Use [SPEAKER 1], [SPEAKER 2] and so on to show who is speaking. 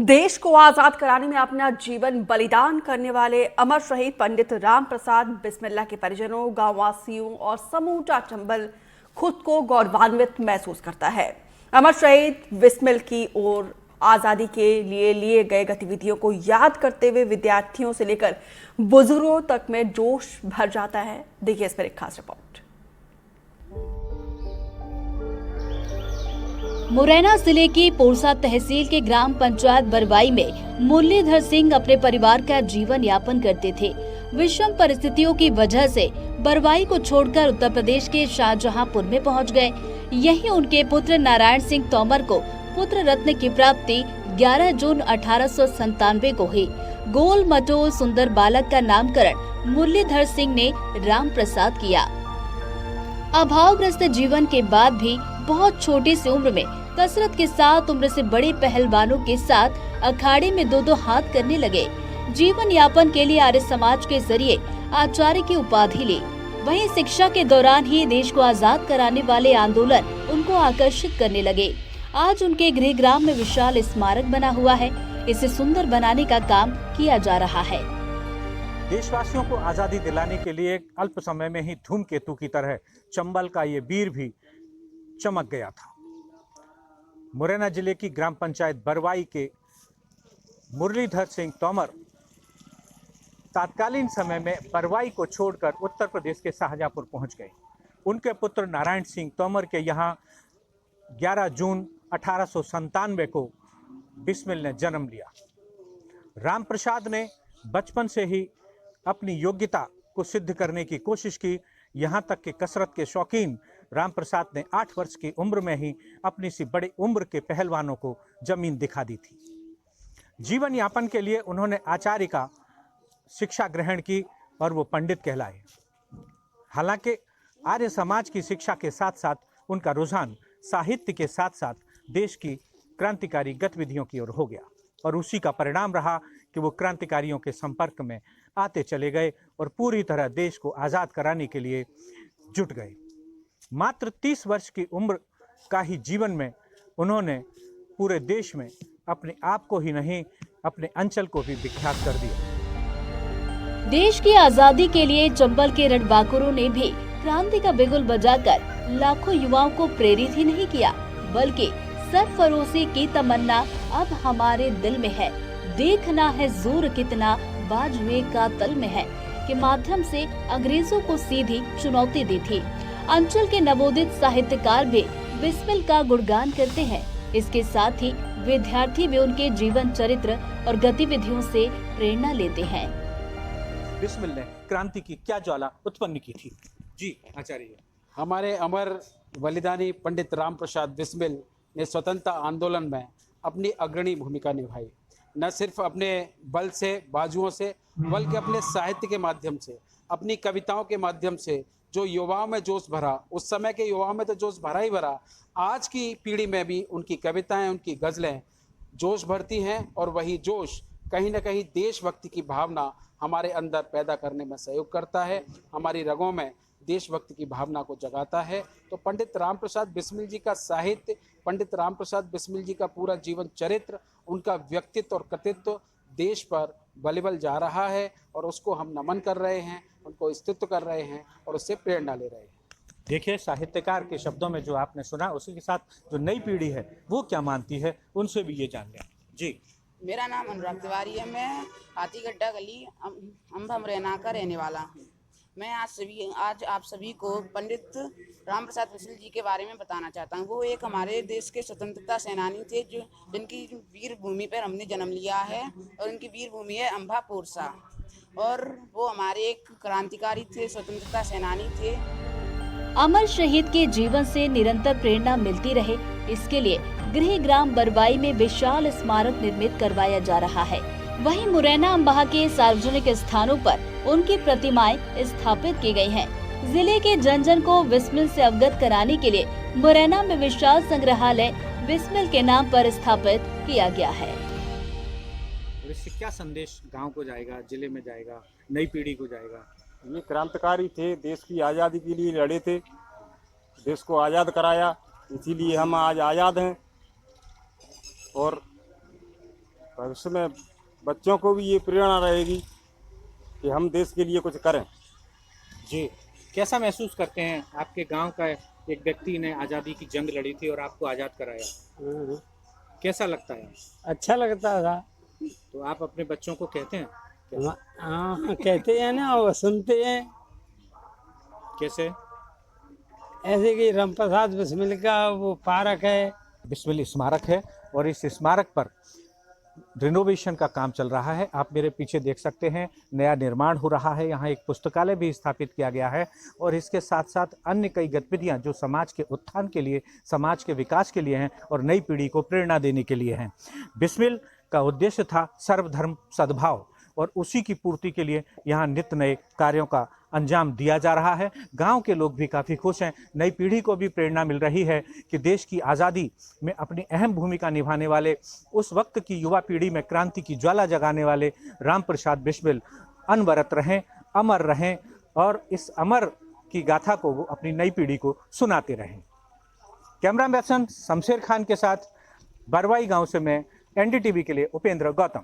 [SPEAKER 1] देश को आजाद कराने में अपना जीवन बलिदान करने वाले अमर शहीद पंडित राम प्रसाद बिस्मिल्ला के परिजनों, गांव वासियों और समूचा चंबल खुद को गौरवान्वित महसूस करता है। अमर शहीद बिस्मिल की ओर आजादी के लिए गए गतिविधियों को याद करते हुए विद्यार्थियों से लेकर बुजुर्गों तक में जोश भर जाता है। देखिए इस पर एक खास रिपोर्ट।
[SPEAKER 2] मुरैना जिले की पोरसा तहसील के ग्राम पंचायत बरवाई में मुरलीधर सिंह अपने परिवार का जीवन यापन करते थे। विषम परिस्थितियों की वजह से बरवाई को छोड़कर उत्तर प्रदेश के शाहजहांपुर में पहुंच गए। यहीं उनके पुत्र नारायण सिंह तोमर को पुत्र रत्न की प्राप्ति 11 जून 1897 को हुई। गोल मटोल सुंदर बालक का नामकरण मुरलीधर सिंह ने राम प्रसाद किया। अभावग्रस्त जीवन के बाद भी बहुत छोटी सी उम्र में कसरत के साथ उम्र से बड़े पहलवानों के साथ अखाड़े में दो हाथ करने लगे। जीवन यापन के लिए आर्य समाज के जरिए आचार्य की उपाधि ली। वहीं शिक्षा के दौरान ही देश को आजाद कराने वाले आंदोलन उनको आकर्षित करने लगे। आज उनके गृह ग्राम में विशाल स्मारक बना हुआ है। इसे सुंदर बनाने का काम किया जा रहा है।
[SPEAKER 3] देशवासियों को आजादी दिलाने के लिए अल्प समय में ही धूमकेतु की तरह चंबल का ये वीर भी चमक गया था। मुरैना जिले की ग्राम पंचायत बरवाई के मुरलीधर सिंह तोमर तात्कालीन समय में बरवाई को छोड़कर उत्तर प्रदेश के शाहजहांपुर पहुंच गए। उनके पुत्र नारायण सिंह तोमर के यहाँ 11 जून 1897 को बिस्मिल ने जन्म लिया। राम प्रसाद ने बचपन से ही अपनी योग्यता को सिद्ध करने की कोशिश की। यहाँ तक कि कसरत के शौकीन राम प्रसाद ने 8 वर्ष की उम्र में ही अपनी सी बड़ी उम्र के पहलवानों को जमीन दिखा दी थी। जीवन यापन के लिए उन्होंने आचार्य का शिक्षा ग्रहण की और वो पंडित कहलाए। हालांकि आर्य समाज की शिक्षा के साथ साथ उनका रुझान साहित्य के साथ साथ देश की क्रांतिकारी गतिविधियों की ओर हो गया और उसी का परिणाम रहा कि वो क्रांतिकारियों के संपर्क में आते चले गए और पूरी तरह देश को आज़ाद कराने के लिए जुट गए। मात्र 30 वर्ष की उम्र का ही जीवन में उन्होंने पूरे देश में अपने आप को ही नहीं अपने अंचल को भी विख्यात कर दिया।
[SPEAKER 2] देश की आजादी के लिए चंबल के रणबांकुरों ने भी क्रांति का बिगुल बजाकर लाखों युवाओं को प्रेरित ही नहीं किया, बल्कि सरफरोशी की तमन्ना अब हमारे दिल में है, देखना है जोर कितना बाजुए का तल में है के माध्यम से अंग्रेजों को सीधी चुनौती दी थी। अंचल के नवोदित साहित्यकार भी बिस्मिल का गुणगान करते हैं। इसके साथ ही विद्यार्थी भी उनके जीवन चरित्र और गतिविधियों से प्रेरणा लेते हैं।
[SPEAKER 3] बिस्मिल ने क्रांति की क्या ज्वाला उत्पन्न की थी? जी आचार्य।
[SPEAKER 4] हमारे अमर बलिदानी पंडित राम प्रसाद बिस्मिल ने स्वतंत्रता आंदोलन में अपनी अग्रणी भूमिका निभाई। न सिर्फ अपने बल से, बाजुओं से, बल्कि अपने साहित्य के माध्यम से, अपनी कविताओं के माध्यम से जो युवाओं में जोश भरा, उस समय के युवाओं में तो जोश भरा ही भरा, आज की पीढ़ी में भी उनकी कविताएं, उनकी गज़लें जोश भरती हैं और वही जोश कहीं न कहीं देशभक्ति की भावना हमारे अंदर पैदा करने में सहयोग करता है, हमारी रगों में देशभक्ति की भावना को जगाता है। तो पंडित राम प्रसाद बिस्मिल जी का साहित्य, पंडित राम प्रसाद बिस्मिल जी का पूरा जीवन चरित्र, उनका व्यक्तित्व और कृतित्व देश पर बलिबल जा रहा है और उसको हम नमन कर रहे हैं, उनको स्तुति कर रहे हैं और उससे प्रेरणा ले रहे हैं।
[SPEAKER 3] देखिए, साहित्यकार के शब्दों में जो आपने सुना, उसी के साथ जो नई पीढ़ी है वो क्या मानती है, उनसे भी ये जान लें। जी,
[SPEAKER 5] मेरा नाम अनुराग तिवारी है। मैं हाथीगड्ढा गली अम्बा मुरैना का रहने वाला हूँ। मैं आज आप सभी को पंडित राम प्रसाद बिस्मिल जी के बारे में बताना चाहता हूँ। वो एक हमारे देश के स्वतंत्रता सेनानी थे जिनकी वीर भूमि पर हमने जन्म लिया है और उनकी वीर भूमि है अम्बा पोरसा, और वो हमारे एक क्रांतिकारी थे, स्वतंत्रता सेनानी थे।
[SPEAKER 2] अमर शहीद के जीवन से निरंतर प्रेरणा मिलती रहे, इसके लिए गृह ग्राम बरवाई में विशाल स्मारक निर्मित करवाया जा रहा है। वहीं मुरैना अम्बाह के सार्वजनिक स्थानों पर उनकी प्रतिमाएं स्थापित की गई हैं। जिले के जन जन को बिस्मिल से अवगत कराने के लिए मुरैना में विशाल संग्रहालय बिस्मिल के नाम पर स्थापित किया गया है।
[SPEAKER 3] इससे क्या संदेश गांव को जाएगा, जिले में जाएगा, नई पीढ़ी को जाएगा?
[SPEAKER 6] ये क्रांतिकारी थे, देश की आज़ादी के लिए लड़े थे, देश को आज़ाद कराया, इसीलिए हम आज आज़ाद हैं। और भविष्य में बच्चों को भी ये प्रेरणा रहेगी कि हम देश के लिए कुछ करें।
[SPEAKER 3] जी, कैसा महसूस करते हैं? आपके गांव का एक व्यक्ति ने आज़ादी की जंग लड़ी थी और आपको आज़ाद कराया, कैसा लगता है?
[SPEAKER 7] अच्छा लगता था।
[SPEAKER 3] तो आप अपने बच्चों को कहते हैं?
[SPEAKER 7] हाँ, कहते हैं ना और सुनते हैं।
[SPEAKER 3] कैसे?
[SPEAKER 7] ऐसे कि रामप्रसाद बिस्मिल का वो पार्क है।
[SPEAKER 3] बिस्मिल स्मारक है और इस स्मारक पर रिनोवेशन का काम चल रहा है। आप मेरे पीछे देख सकते हैं, नया निर्माण हो रहा है। यहाँ एक पुस्तकालय भी स्थापित किया गया है और इसके साथ साथ अन्य कई गतिविधियाँ जो समाज के उत्थान के लिए, समाज के विकास के लिए हैं और नई पीढ़ी को प्रेरणा देने के लिए हैं। बिस्मिल का उद्देश्य था सर्वधर्म सद्भाव और उसी की पूर्ति के लिए यहाँ नित्य नए कार्यों का अंजाम दिया जा रहा है। गांव के लोग भी काफ़ी खुश हैं। नई पीढ़ी को भी प्रेरणा मिल रही है कि देश की आज़ादी में अपनी अहम भूमिका निभाने वाले, उस वक्त की युवा पीढ़ी में क्रांति की ज्वाला जगाने वाले राम प्रसाद बिस्मिल अनवरत रहें, अमर रहें और इस अमर की गाथा को वो अपनी नई पीढ़ी को सुनाते रहें। कैमरा पर्सन शमशेर खान के साथ बरवाई गाँव से मैं NDTV के लिए उपेंद्र गौतम।